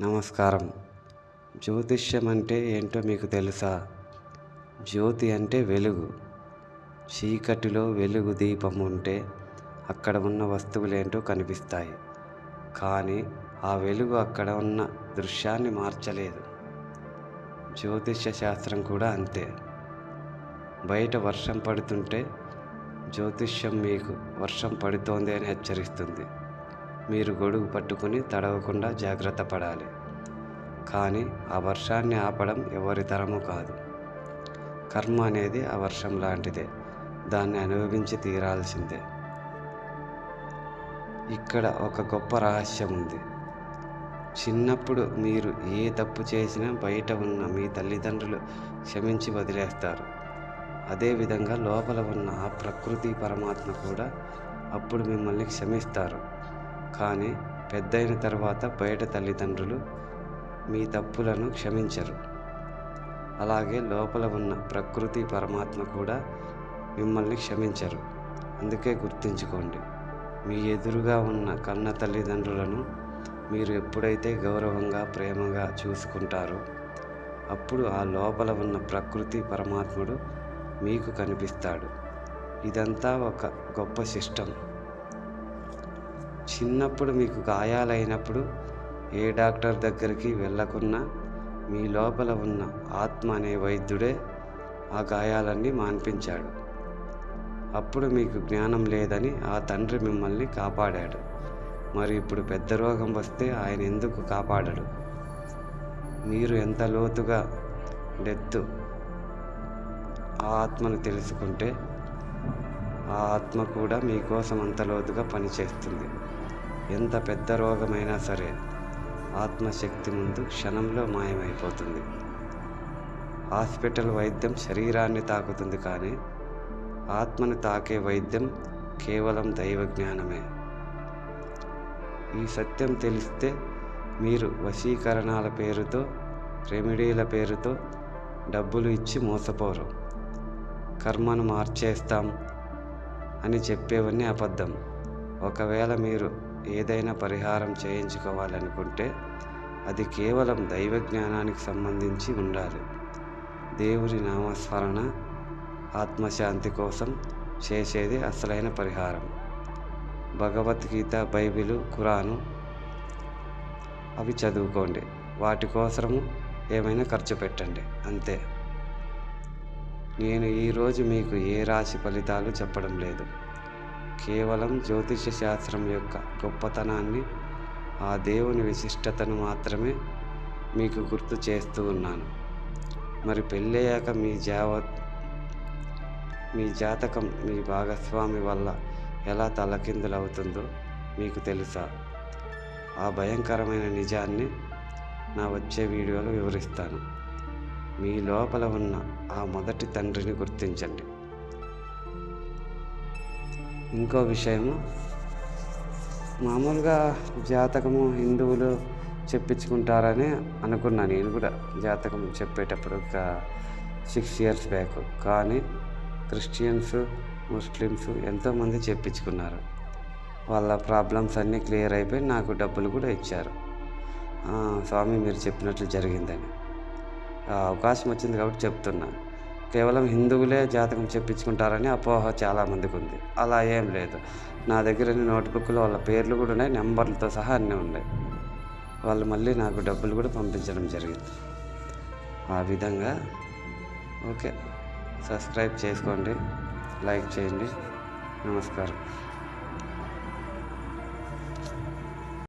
నమస్కారం. జ్యోతిష్యం అంటే ఏంటో మీకు తెలుసా? జ్యోతి అంటే వెలుగు. చీకటిలో వెలుగు దీపం ఉంటే అక్కడ ఉన్న వస్తువులేంటో కనిపిస్తాయి. కానీ ఆ వెలుగు అక్కడ ఉన్న దృశ్యాన్ని మార్చలేదు. జ్యోతిష్య శాస్త్రం కూడా అంతే. బయట వర్షం పడుతుంటే జ్యోతిష్యం మీకు వర్షం పడుతోంది అని హెచ్చరిస్తుంది. మీరు గొడుగు పట్టుకుని తడవకుండా జాగ్రత్త పడాలి. కానీ ఆ వర్షాన్ని ఆపడం ఎవరి తరమూ కాదు. కర్మ అనేది ఆ వర్షం లాంటిదే. దాన్ని అనుభవించి తీరాల్సిందే. ఇక్కడ ఒక గొప్ప రహస్యం ఉంది. చిన్నప్పుడు మీరు ఏ తప్పు చేసినా బయట ఉన్న మీ తల్లిదండ్రులు క్షమించి వదిలేస్తారు. అదేవిధంగా లోపల ఉన్న ఆ ప్రకృతి పరమాత్మ కూడా అప్పుడు మిమ్మల్ని క్షమిస్తారు. కానీ పెద్దయిన తర్వాత బయట తల్లిదండ్రులు మీ తప్పులను క్షమించరు. అలాగే లోపల ఉన్న ప్రకృతి పరమాత్మ కూడా మిమ్మల్ని క్షమించరు. అందుకే గుర్తుంచుకోండి, మీ ఎదురుగా ఉన్న కన్న తల్లిదండ్రులను మీరు ఎప్పుడైతే గౌరవంగా ప్రేమగా చూసుకుంటారో అప్పుడు ఆ లోపల ఉన్న ప్రకృతి పరమాత్ముడు మీకు కనిపిస్తాడు. ఇదంతా ఒక గొప్ప సిస్టమ్. చిన్నప్పుడు మీకు గాయాలైనప్పుడు ఏ డాక్టర్ దగ్గరికి వెళ్ళకున్నా మీ లోపల ఉన్న ఆత్మ అనే వైద్యుడే ఆ గాయాలన్నీ మాన్పించాడు. అప్పుడు మీకు జ్ఞానం లేదని ఆ తండ్రి మిమ్మల్ని కాపాడాడు. మరి ఇప్పుడు పెద్ద రోగం వస్తే ఆయన ఎందుకు కాపాడడు? మీరు ఎంత లోతుగా డెత్ ఆ ఆత్మను తెలుసుకుంటే ఆ ఆత్మ కూడా మీకోసం అంత లోతుగా పనిచేస్తుంది. ఎంత పెద్ద రోగమైనా సరే ఆత్మశక్తి ముందు క్షణంలో మాయమైపోతుంది. హాస్పిటల్ వైద్యం శరీరాన్ని తాకుతుంది, కానీ ఆత్మను తాకే వైద్యం కేవలం దైవ జ్ఞానమే. ఈ సత్యం తెలిస్తే మీరు వశీకరణాల పేరుతో, రెమెడీల పేరుతో డబ్బులు ఇచ్చి మోసపోరు. కర్మను మార్చేస్తాం అని చెప్పేవన్నీ అబద్ధం. ఒకవేళ మీరు ఏదైనా పరిహారం చేయించుకోవాలనుకుంటే అది కేవలం దైవ జ్ఞానానికి సంబంధించి ఉండాలి. దేవుని నామస్మరణ, ఆత్మశాంతి కోసం చేసేది అసలైన పరిహారం. భగవద్గీత, బైబిలు, ఖురాను అవి చదువుకోండి. వాటి కోసము ఏమైనా ఖర్చు పెట్టండి, అంతే. నేను ఈరోజు మీకు ఏ రాశి ఫలితాలు చెప్పడం లేదు. కేవలం జ్యోతిష శాస్త్రం యొక్క గొప్పతనాన్ని, ఆ దేవుని విశిష్టతను మాత్రమే మీకు గుర్తు చేస్తూ ఉన్నాను. మరి పెళ్ళయ్యాక మీ జాతకం మీ భాగస్వామి వల్ల ఎలా తలకిందులవుతుందో మీకు తెలుసా? ఆ భయంకరమైన నిజాన్ని నా వచ్చే వీడియోలో వివరిస్తాను. మీ లోపల ఉన్న ఆ మొదటి తండ్రిని గుర్తించండి. ఇంకో విషయము, మామూలుగా జాతకము హిందువులు చెప్పించుకుంటారని అనుకున్నా. నేను కూడా జాతకం చెప్పేటప్పుడు ఒక 6 years బ్యాక్. కానీ క్రిస్టియన్స్, ముస్లిమ్స్ ఎంతోమంది చెప్పించుకున్నారు. వాళ్ళ ప్రాబ్లమ్స్ అన్నీ క్లియర్ అయిపోయి నాకు డబ్బులు కూడా ఇచ్చారు. స్వామి మీరు చెప్పినట్లు జరిగిందని. అవకాశం వచ్చింది కాబట్టి చెప్తున్నా. కేవలం హిందువులే జాతకం చెప్పించుకుంటారని అపోహ చాలామందికి ఉంది. అలా ఏం లేదు. నా దగ్గర నోట్బుక్లో వాళ్ళ పేర్లు కూడా ఉన్నాయి, నెంబర్లతో సహా అన్నీ ఉన్నాయి. వాళ్ళు మళ్ళీ నాకు డబ్బులు కూడా పంపించడం జరిగింది. ఆ విధంగా ఓకే. సబ్స్క్రైబ్ చేసుకోండి, లైక్ చేయండి. నమస్కారం.